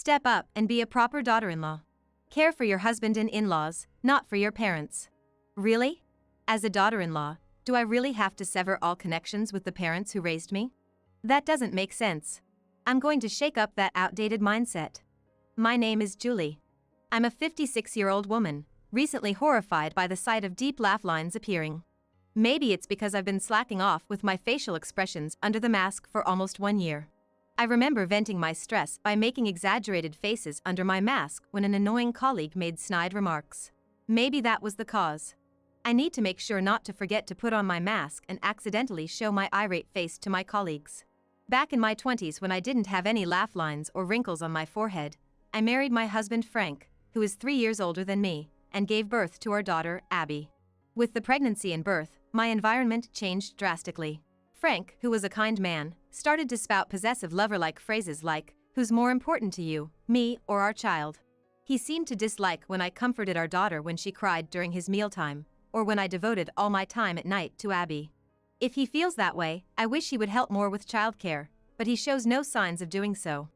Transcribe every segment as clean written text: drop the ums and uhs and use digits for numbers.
Step up and be a proper daughter-in-law. Care for your husband and in-laws, not for your parents. Really? As a daughter-in-law, do I really have to sever all connections with the parents who raised me? That doesn't make sense. I'm going to shake up that outdated mindset. My name is Julie. I'm a 56-year-old woman, recently horrified by the sight of deep laugh lines appearing. Maybe it's because I've been slacking off with my facial expressions under the mask for almost 1 year. I remember venting my stress by making exaggerated faces under my mask when an annoying colleague made snide remarks. Maybe that was the cause. I need to make sure not to forget to put on my mask and accidentally show my irate face to my colleagues. Back in my 20s, when I didn't have any laugh lines or wrinkles on my forehead, I married my husband Frank, who is 3 years older than me, and gave birth to our daughter, Abby. With the pregnancy and birth, my environment changed drastically. Frank, who was a kind man, started to spout possessive lover-like phrases like, "Who's more important to you, me or our child?" He seemed to dislike when I comforted our daughter when she cried during his mealtime, or when I devoted all my time at night to Abby. If he feels that way, I wish he would help more with childcare, but he shows no signs of doing so.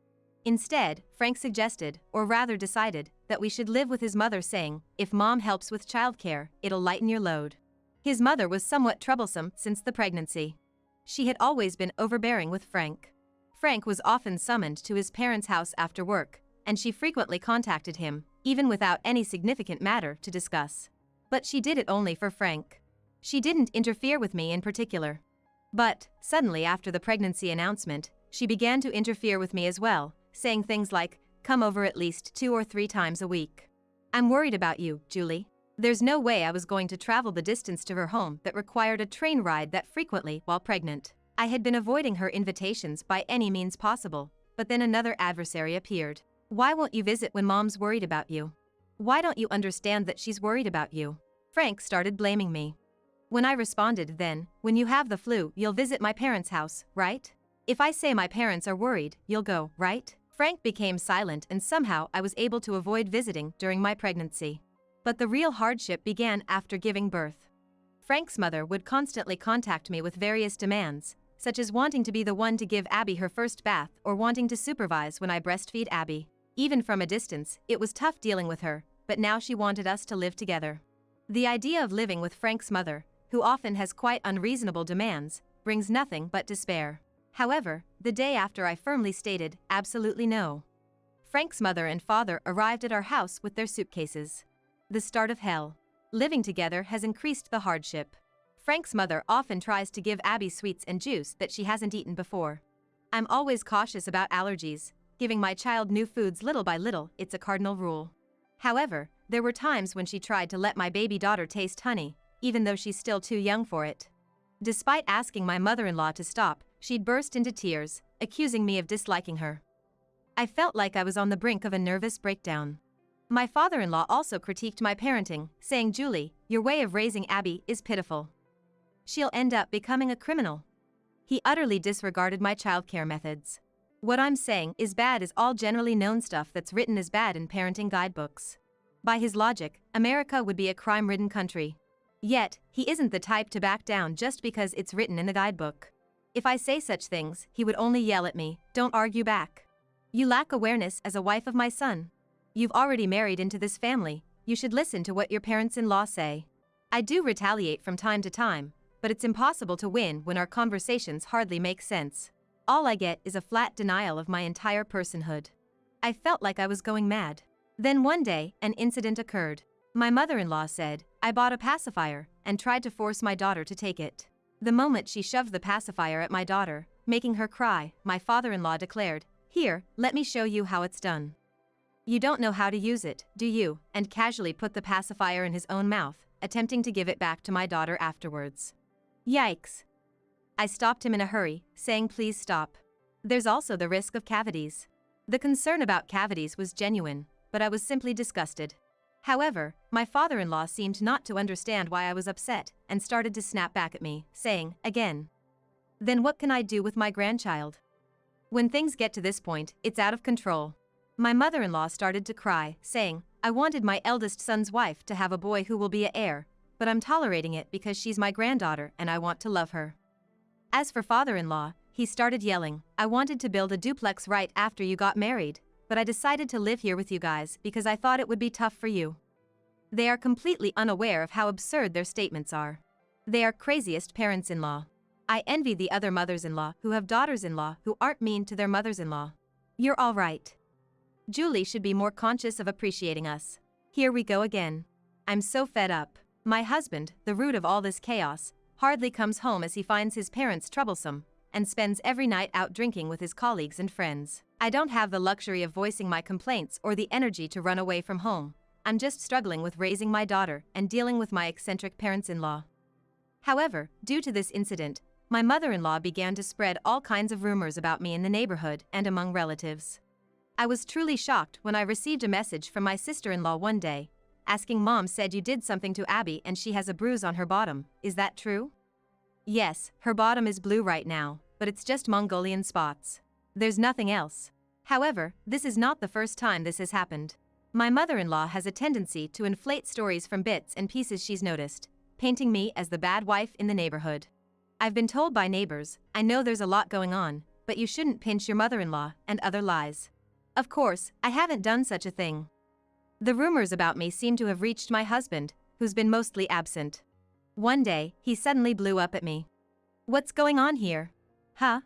Instead, Frank suggested, or rather decided, that we should live with his mother, saying, "If mom helps with childcare, it'll lighten your load." His mother was somewhat troublesome since the pregnancy. She had always been overbearing with Frank. Frank was often summoned to his parents' house after work, and she frequently contacted him, even without any significant matter to discuss. But she did it only for Frank. She didn't interfere with me in particular. But, suddenly after the pregnancy announcement, she began to interfere with me as well, saying things like, "Come over at least 2 or 3 times a week. I'm worried about you, Julie." There's no way I was going to travel the distance to her home that required a train ride that frequently while pregnant. I had been avoiding her invitations by any means possible, but then another adversary appeared. "Why won't you visit when mom's worried about you? Why don't you understand that she's worried about you?" Frank started blaming me. When I responded then, "When you have the flu, you'll visit my parents' house, right? If I say my parents are worried, you'll go, right?" Frank became silent, and somehow I was able to avoid visiting during my pregnancy. But the real hardship began after giving birth. Frank's mother would constantly contact me with various demands, such as wanting to be the one to give Abby her first bath or wanting to supervise when I breastfeed Abby. Even from a distance, it was tough dealing with her, but now she wanted us to live together. The idea of living with Frank's mother, who often has quite unreasonable demands, brings nothing but despair. However, the day after I firmly stated, absolutely no, Frank's mother and father arrived at our house with their suitcases. The start of hell. Living together has increased the hardship. Frank's mother often tries to give Abby sweets and juice that she hasn't eaten before. I'm always cautious about allergies. Giving my child new foods little by little, it's a cardinal rule. However, there were times when she tried to let my baby daughter taste honey, even though she's still too young for it. Despite asking my mother-in-law to stop, she'd burst into tears, accusing me of disliking her. I felt like I was on the brink of a nervous breakdown. My father-in-law also critiqued my parenting, saying, "Julie, your way of raising Abby is pitiful. She'll end up becoming a criminal." He utterly disregarded my childcare methods. What I'm saying is bad is all generally known stuff that's written as bad in parenting guidebooks. By his logic, America would be a crime-ridden country. Yet, he isn't the type to back down just because it's written in the guidebook. If I say such things, he would only yell at me, "Don't argue back. You lack awareness as a wife of my son. You've already married into this family, you should listen to what your parents-in-law say." I do retaliate from time to time, but it's impossible to win when our conversations hardly make sense. All I get is a flat denial of my entire personhood. I felt like I was going mad. Then one day, an incident occurred. My mother-in-law said, I bought a pacifier, and tried to force my daughter to take it. The moment she shoved the pacifier at my daughter, making her cry, my father-in-law declared, "Here, let me show you how it's done. You don't know how to use it, do you?" and casually put the pacifier in his own mouth, attempting to give it back to my daughter afterwards. Yikes. I stopped him in a hurry, saying, "Please stop. There's also the risk of cavities." The concern about cavities was genuine, but I was simply disgusted. However, my father-in-law seemed not to understand why I was upset and started to snap back at me, saying, "Again. Then what can I do with my grandchild?" When things get to this point, it's out of control. My mother-in-law started to cry, saying, "I wanted my eldest son's wife to have a boy who will be an heir, but I'm tolerating it because she's my granddaughter and I want to love her." As for father-in-law, he started yelling, "I wanted to build a duplex right after you got married, but I decided to live here with you guys because I thought it would be tough for you. They are completely unaware of how absurd their statements are. They are craziest parents-in-law. I envy the other mothers-in-law who have daughters-in-law who aren't mean to their mothers-in-law. You're all right. Julie should be more conscious of appreciating us. Here we go again. I'm so fed up. My husband, the root of all this chaos, hardly comes home as he finds his parents troublesome, and spends every night out drinking with his colleagues and friends. I don't have the luxury of voicing my complaints or the energy to run away from home. I'm just struggling with raising my daughter and dealing with my eccentric parents-in-law. However, due to this incident, my mother-in-law began to spread all kinds of rumors about me in the neighborhood and among relatives. I was truly shocked when I received a message from my sister-in-law one day, asking Mom said you did something to Abby and she has a bruise on her bottom, is that true? Yes, her bottom is blue right now, but it's just Mongolian spots. There's nothing else. However, this is not the first time this has happened. My mother-in-law has a tendency to inflate stories from bits and pieces she's noticed, painting me as the bad wife in the neighborhood. I've been told by neighbors, I know there's a lot going on, but you shouldn't pinch your mother-in-law, and other lies. Of course, I haven't done such a thing. The rumors about me seem to have reached my husband, who's been mostly absent. One day, he suddenly blew up at me. What's going on here? Huh?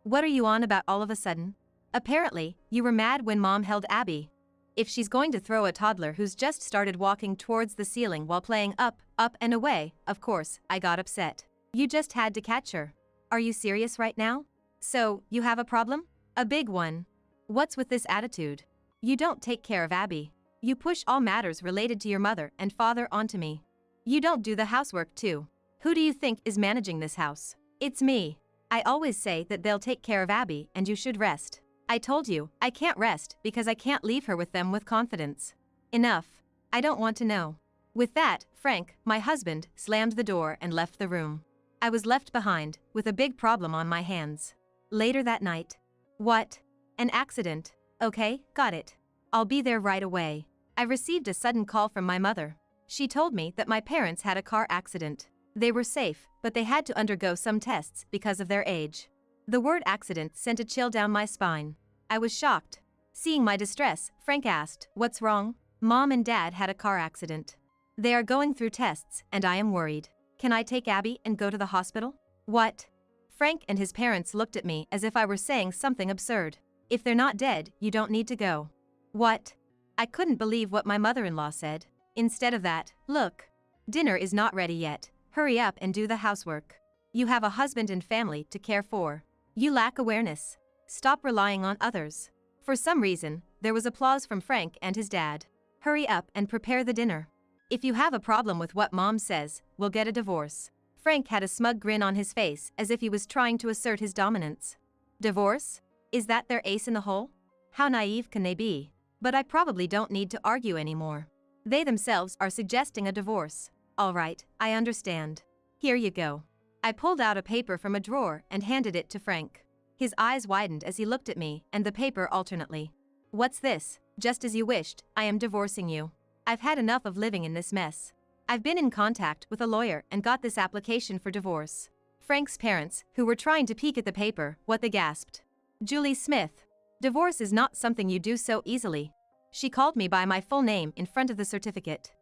What are you on about all of a sudden? Apparently, you were mad when Mom held Abby. If she's going to throw a toddler who's just started walking towards the ceiling while playing up, and away, of course, I got upset. You just had to catch her. Are you serious right now? So, you have a problem? A big one. What's with this attitude? You don't take care of Abby. You push all matters related to your mother and father onto me. You don't do the housework too. Who do you think is managing this house? It's me. I always say that they'll take care of Abby and you should rest. I told you, I can't rest because I can't leave her with them with confidence. Enough. I don't want to know. With that, Frank, my husband, slammed the door and left the room. I was left behind, with a big problem on my hands. Later that night. What? An accident. Okay, got it. I'll be there right away. I received a sudden call from my mother. She told me that my parents had a car accident. They were safe, but they had to undergo some tests because of their age. The word accident sent a chill down my spine. I was shocked. Seeing my distress, Frank asked, "What's wrong?" Mom and Dad had a car accident. They are going through tests, and I am worried. Can I take Abby and go to the hospital? What? Frank and his parents looked at me as if I were saying something absurd. If they're not dead, you don't need to go. What? I couldn't believe what my mother-in-law said. Instead of that, look. Dinner is not ready yet. Hurry up and do the housework. You have a husband and family to care for. You lack awareness. Stop relying on others. For some reason, there was applause from Frank and his dad. Hurry up and prepare the dinner. If you have a problem with what Mom says, we'll get a divorce. Frank had a smug grin on his face as if he was trying to assert his dominance. Divorce? Is that their ace in the hole? How naive can they be? But I probably don't need to argue anymore. They themselves are suggesting a divorce. All right, I understand. Here you go. I pulled out a paper from a drawer and handed it to Frank. His eyes widened as he looked at me and the paper alternately. What's this? Just as you wished, I am divorcing you. I've had enough of living in this mess. I've been in contact with a lawyer and got this application for divorce. Frank's parents, who were trying to peek at the paper, what they gasped. Julie Smith. Divorce is not something you do so easily. She called me by my full name in front of the certificate.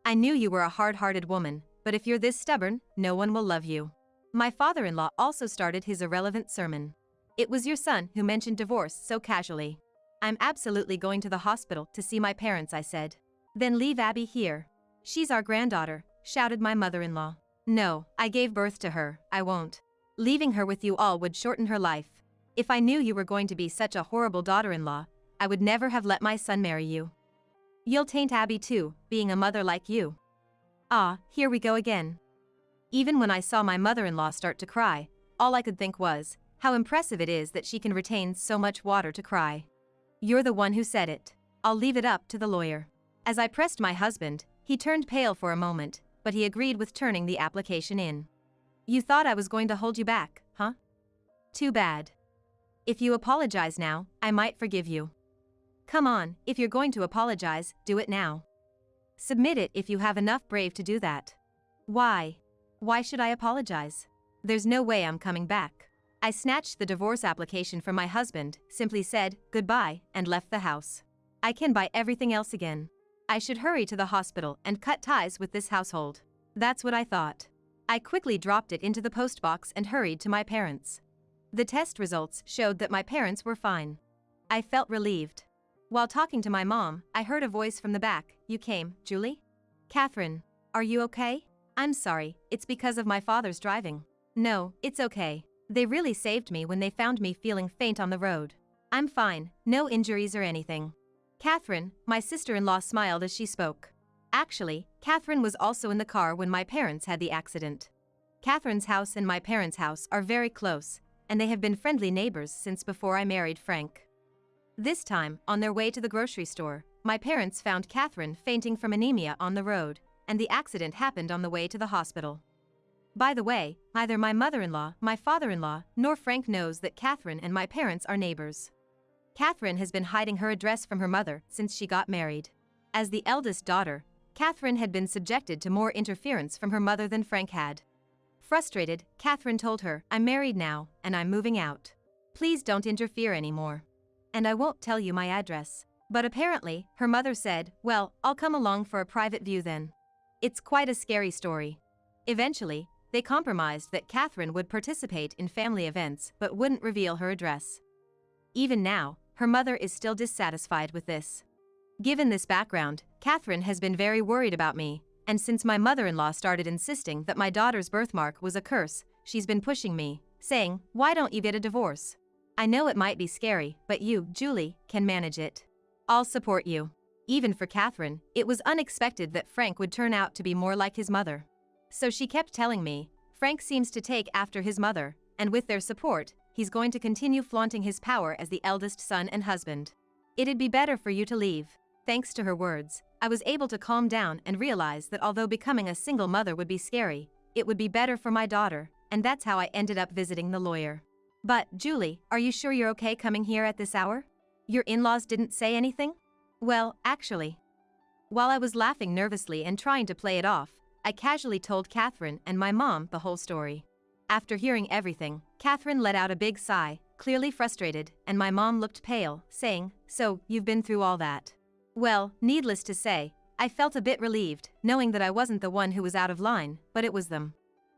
I knew you were a hard-hearted woman, but if you're this stubborn, no one will love you. My father-in-law also started his irrelevant sermon. It was your son who mentioned divorce so casually. I'm absolutely going to the hospital to see my parents, I said. Then leave Abby here. She's our granddaughter, shouted my mother-in-law. No, I gave birth to her, I won't. Leaving her with you all would shorten her life. If I knew you were going to be such a horrible daughter-in-law, I would never have let my son marry you. You'll taint Abby too, being a mother like you. Ah, here we go again. Even when I saw my mother-in-law start to cry, all I could think was, how impressive it is that she can retain so much water to cry. You're the one who said it. I'll leave it up to the lawyer. As I pressed my husband, he turned pale for a moment, but he agreed with turning the application in. You thought I was going to hold you back, huh? Too bad. If you apologize now, I might forgive you. Come on, if you're going to apologize, do it now. Submit it if you have enough brave to do that. Why? Why should I apologize? There's no way I'm coming back. I snatched the divorce application from my husband, simply said, goodbye, and left the house. I can buy everything else again. I should hurry to the hospital and cut ties with this household. That's what I thought. I quickly dropped it into the postbox and hurried to my parents. The test results showed that my parents were fine. I felt relieved. While talking to my mom, I heard a voice from the back. You came, Julie? Catherine, are you okay? I'm sorry, it's because of my father's driving. No, it's okay. They really saved me when they found me feeling faint on the road. I'm fine, no injuries or anything. Catherine, my sister-in-law, smiled as she spoke. Actually, Catherine was also in the car when my parents had the accident. Catherine's house and my parents' house are very close, and they have been friendly neighbors since before I married Frank. This time, on their way to the grocery store, my parents found Catherine fainting from anemia on the road, and the accident happened on the way to the hospital. By the way, neither my mother-in-law, my father-in-law, nor Frank knows that Catherine and my parents are neighbors. Catherine has been hiding her address from her mother since she got married. As the eldest daughter, Catherine had been subjected to more interference from her mother than Frank had. Frustrated, Catherine told her, I'm married now, and I'm moving out. Please don't interfere anymore. And I won't tell you my address. But apparently, her mother said, well, I'll come along for a private view then. It's quite a scary story. Eventually, they compromised that Catherine would participate in family events but wouldn't reveal her address. Even now, her mother is still dissatisfied with this. Given this background, Catherine has been very worried about me, and since my mother-in-law started insisting that my daughter's birthmark was a curse, she's been pushing me, saying, why don't you get a divorce? I know it might be scary, but you, Julie, can manage it. I'll support you. Even for Catherine, it was unexpected that Frank would turn out to be more like his mother. So she kept telling me, Frank seems to take after his mother, and with their support, he's going to continue flaunting his power as the eldest son and husband. It'd be better for you to leave. Thanks to her words, I was able to calm down and realize that although becoming a single mother would be scary, it would be better for my daughter, and that's how I ended up visiting the lawyer. But, Julie, are you sure you're okay coming here at this hour? Your in-laws didn't say anything? Well, actually. While I was laughing nervously and trying to play it off, I casually told Catherine and my mom the whole story. After hearing everything, Catherine let out a big sigh, clearly frustrated, and my mom looked pale, saying, so, you've been through all that. Well, needless to say, I felt a bit relieved, knowing that I wasn't the one who was out of line, but it was them.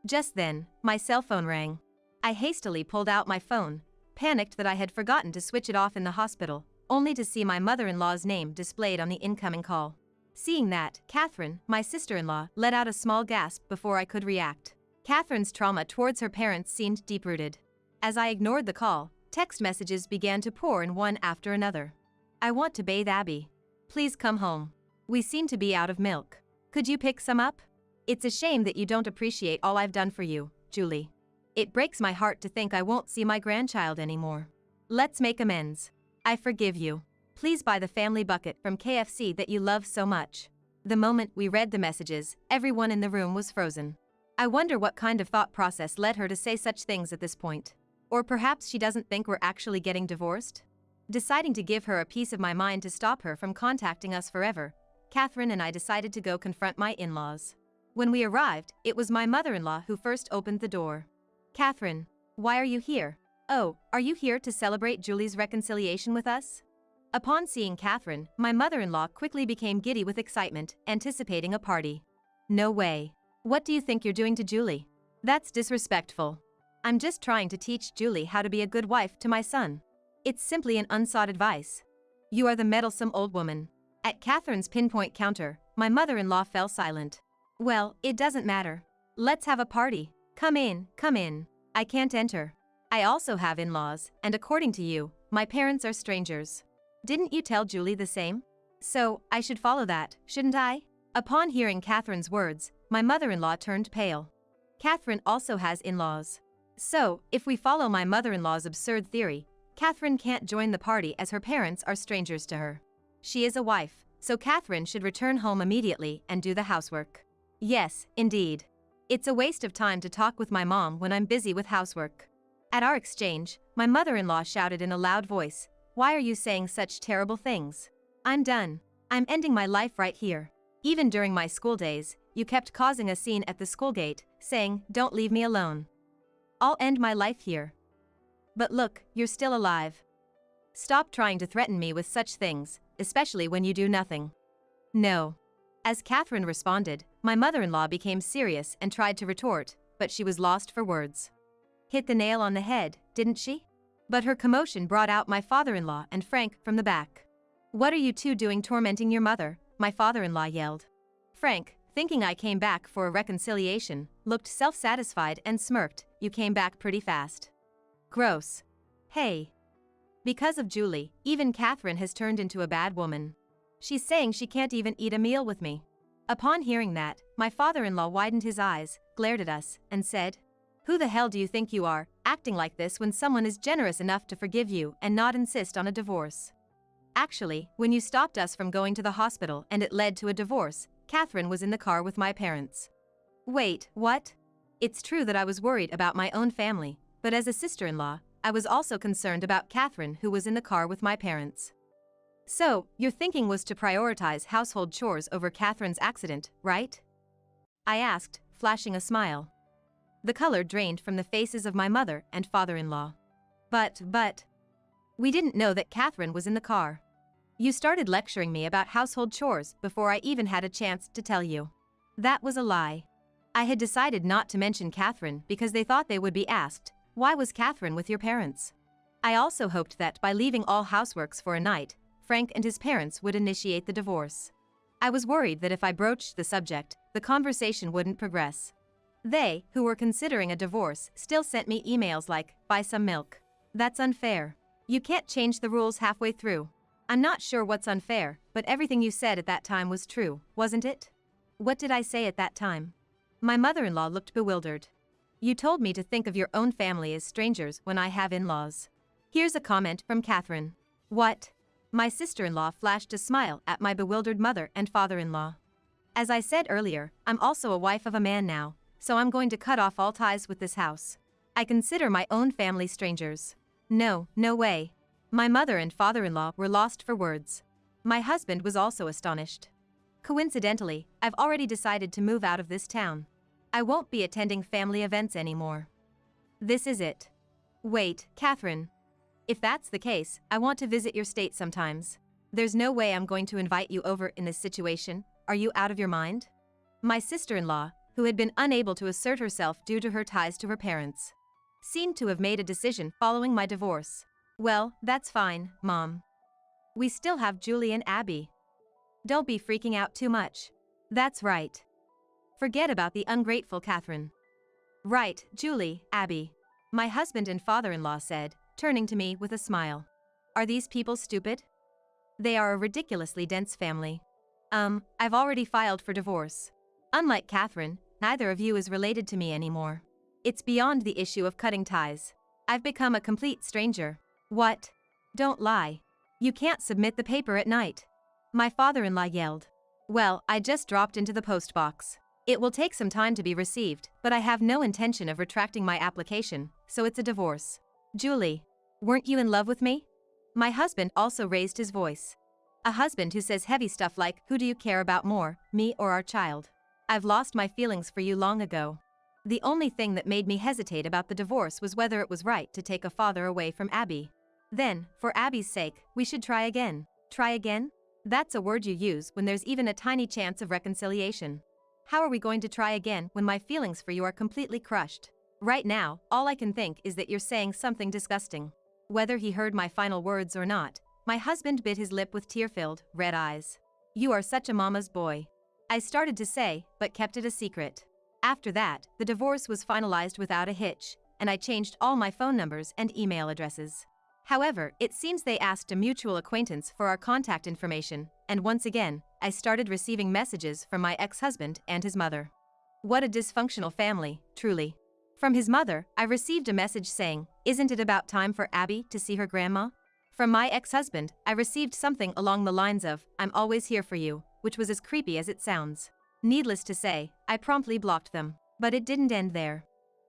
Just then, my cell phone rang. I hastily pulled out my phone, panicked that I had forgotten to switch it off in the hospital, only to see my mother-in-law's name displayed on the incoming call. Seeing that, Catherine, my sister-in-law, let out a small gasp before I could react. Catherine's trauma towards her parents seemed deep-rooted. As I ignored the call, text messages began to pour in one after another. I want to bathe Abby. Please come home. We seem to be out of milk. Could you pick some up? It's a shame that you don't appreciate all I've done for you, Julie. It breaks my heart to think I won't see my grandchild anymore. Let's make amends. I forgive you. Please buy the family bucket from KFC that you love so much. The moment we read the messages, everyone in the room was frozen. I wonder what kind of thought process led her to say such things at this point. Or perhaps she doesn't think we're actually getting divorced? Deciding to give her a piece of my mind to stop her from contacting us forever, Catherine and I decided to go confront my in-laws. When we arrived, it was my mother-in-law who first opened the door. Catherine, why are you here? Oh, are you here to celebrate Julie's reconciliation with us? Upon seeing Catherine, my mother-in-law quickly became giddy with excitement, anticipating a party. No way. What do you think you're doing to Julie? That's disrespectful. I'm just trying to teach Julie how to be a good wife to my son. It's simply an unsought advice. You are the meddlesome old woman. At Catherine's pinpoint counter, my mother-in-law fell silent. Well, it doesn't matter. Let's have a party. Come in, come in. I can't enter. I also have in-laws, and according to you, my parents are strangers. Didn't you tell Julie the same? So, I should follow that, shouldn't I? Upon hearing Catherine's words, my mother-in-law turned pale. Catherine also has in-laws. So, if we follow my mother-in-law's absurd theory, Catherine can't join the party as her parents are strangers to her. She is a wife, so Catherine should return home immediately and do the housework. Yes, indeed. It's a waste of time to talk with my mom when I'm busy with housework. At our exchange, my mother-in-law shouted in a loud voice, why are you saying such terrible things? I'm done. I'm ending my life right here. Even during my school days, you kept causing a scene at the school gate, saying, don't leave me alone. I'll end my life here. But look, you're still alive. Stop trying to threaten me with such things, especially when you do nothing. No. As Catherine responded, my mother-in-law became serious and tried to retort, but she was lost for words. Hit the nail on the head, didn't she? But her commotion brought out my father-in-law and Frank from the back. What are you two doing tormenting your mother? My father-in-law yelled. Frank, thinking I came back for a reconciliation, looked self-satisfied and smirked. You came back pretty fast. Gross. Hey. Because of Julie, even Catherine has turned into a bad woman. She's saying she can't even eat a meal with me. Upon hearing that, my father-in-law widened his eyes, glared at us, and said, "Who the hell do you think you are, acting like this when someone is generous enough to forgive you and not insist on a divorce? Actually, when you stopped us from going to the hospital and it led to a divorce, Catherine was in the car with my parents." Wait, what? It's true that I was worried about my own family, but as a sister-in-law, I was also concerned about Catherine, who was in the car with my parents. So, your thinking was to prioritize household chores over Catherine's accident, right? I asked, flashing a smile. The color drained from the faces of my mother and father-in-law. But, we didn't know that Catherine was in the car. You started lecturing me about household chores before I even had a chance to tell you. That was a lie. I had decided not to mention Catherine because they thought they would be asked, why was Catherine with your parents? I also hoped that by leaving all houseworks for a night, Frank and his parents would initiate the divorce. I was worried that if I broached the subject, the conversation wouldn't progress. They, who were considering a divorce, still sent me emails like, buy some milk. That's unfair. You can't change the rules halfway through. I'm not sure what's unfair, but everything you said at that time was true, wasn't it? What did I say at that time? My mother-in-law looked bewildered. You told me to think of your own family as strangers when I have in-laws. Here's a comment from Catherine. What? My sister-in-law flashed a smile at my bewildered mother and father-in-law. As I said earlier, I'm also a wife of a man now, so I'm going to cut off all ties with this house. I consider my own family strangers. No way. My mother and father-in-law were lost for words. My husband was also astonished. Coincidentally, I've already decided to move out of this town. I won't be attending family events anymore. This is it. Wait, Catherine. If that's the case, I want to visit your state sometimes. There's no way I'm going to invite you over in this situation. Are you out of your mind? My sister-in-law, who had been unable to assert herself due to her ties to her parents, seemed to have made a decision following my divorce. Well, that's fine, Mom. We still have Julie and Abby. Don't be freaking out too much. That's right. Forget about the ungrateful Catherine. Right, Julie, Abby. My husband and father-in-law said, turning to me with a smile. Are these people stupid? They are a ridiculously dense family. I've already filed for divorce. Unlike Catherine, neither of you is related to me anymore. It's beyond the issue of cutting ties. I've become a complete stranger. What? Don't lie. You can't submit the paper at night. My father-in-law yelled. Well, I just dropped into the post box. It will take some time to be received, but I have no intention of retracting my application, so it's a divorce. Julie, weren't you in love with me? My husband also raised his voice. A husband who says heavy stuff like, who do you care about more, me or our child? I've lost my feelings for you long ago. The only thing that made me hesitate about the divorce was whether it was right to take a father away from Abby. Then, for Abby's sake, we should try again. Try again? That's a word you use when there's even a tiny chance of reconciliation. How are we going to try again when my feelings for you are completely crushed? Right now, all I can think is that you're saying something disgusting. Whether he heard my final words or not, my husband bit his lip with tear-filled, red eyes. You are such a mama's boy. I started to say, but kept it a secret. After that, the divorce was finalized without a hitch, and I changed all my phone numbers and email addresses. However, it seems they asked a mutual acquaintance for our contact information, and once again, I started receiving messages from my ex-husband and his mother. What a dysfunctional family, truly. From his mother, I received a message saying, "Isn't it about time for Abby to see her grandma?" From my ex-husband, I received something along the lines of, "I'm always here for you," which was as creepy as it sounds. Needless to say, I promptly blocked them. But it didn't end there.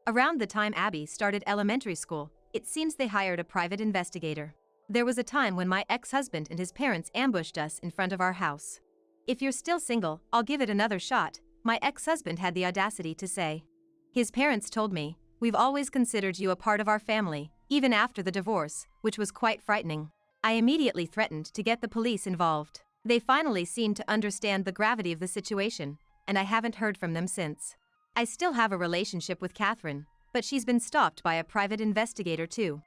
Around the time Abby started elementary school, it seems they hired a private investigator. There was a time when my ex-husband and his parents ambushed us in front of our house. "If you're still single, I'll give it another shot," my ex-husband had the audacity to say. His parents told me, "We've always considered you a part of our family, even after the divorce, which was quite frightening. I immediately threatened to get the police involved. They finally seemed to understand the gravity of the situation, and I haven't heard from them since. I still have a relationship with Catherine, but she's been stalked by a private investigator too.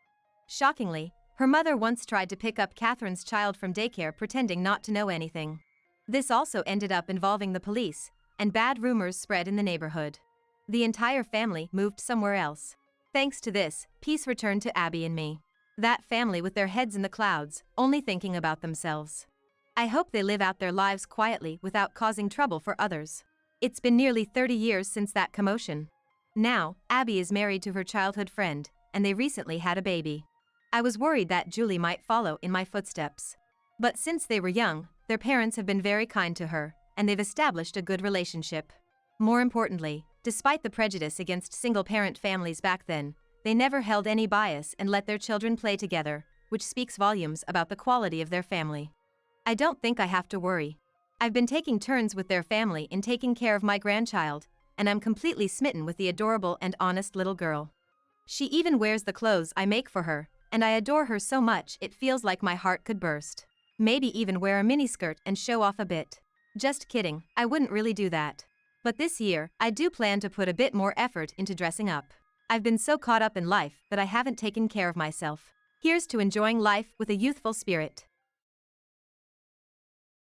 Shockingly, her mother once tried to pick up Catherine's child from daycare pretending not to know anything. This also ended up involving the police, and bad rumors spread in the neighborhood. The entire family moved somewhere else. Thanks to this, peace returned to Abby and me. That family with their heads in the clouds, only thinking about themselves. I hope they live out their lives quietly without causing trouble for others. It's been nearly 30 years since that commotion. Now, Abby is married to her childhood friend, and they recently had a baby. I was worried that Julie might follow in my footsteps. But since they were young, their parents have been very kind to her, and they've established a good relationship. More importantly, despite the prejudice against single-parent families back then, they never held any bias and let their children play together, which speaks volumes about the quality of their family. I don't think I have to worry. I've been taking turns with their family in taking care of my grandchild, and I'm completely smitten with the adorable and honest little girl. She even wears the clothes I make for her, and I adore her so much it feels like my heart could burst. Maybe even wear a miniskirt and show off a bit. Just kidding, I wouldn't really do that. But this year, I do plan to put a bit more effort into dressing up. I've been so caught up in life that I haven't taken care of myself. Here's to enjoying life with a youthful spirit.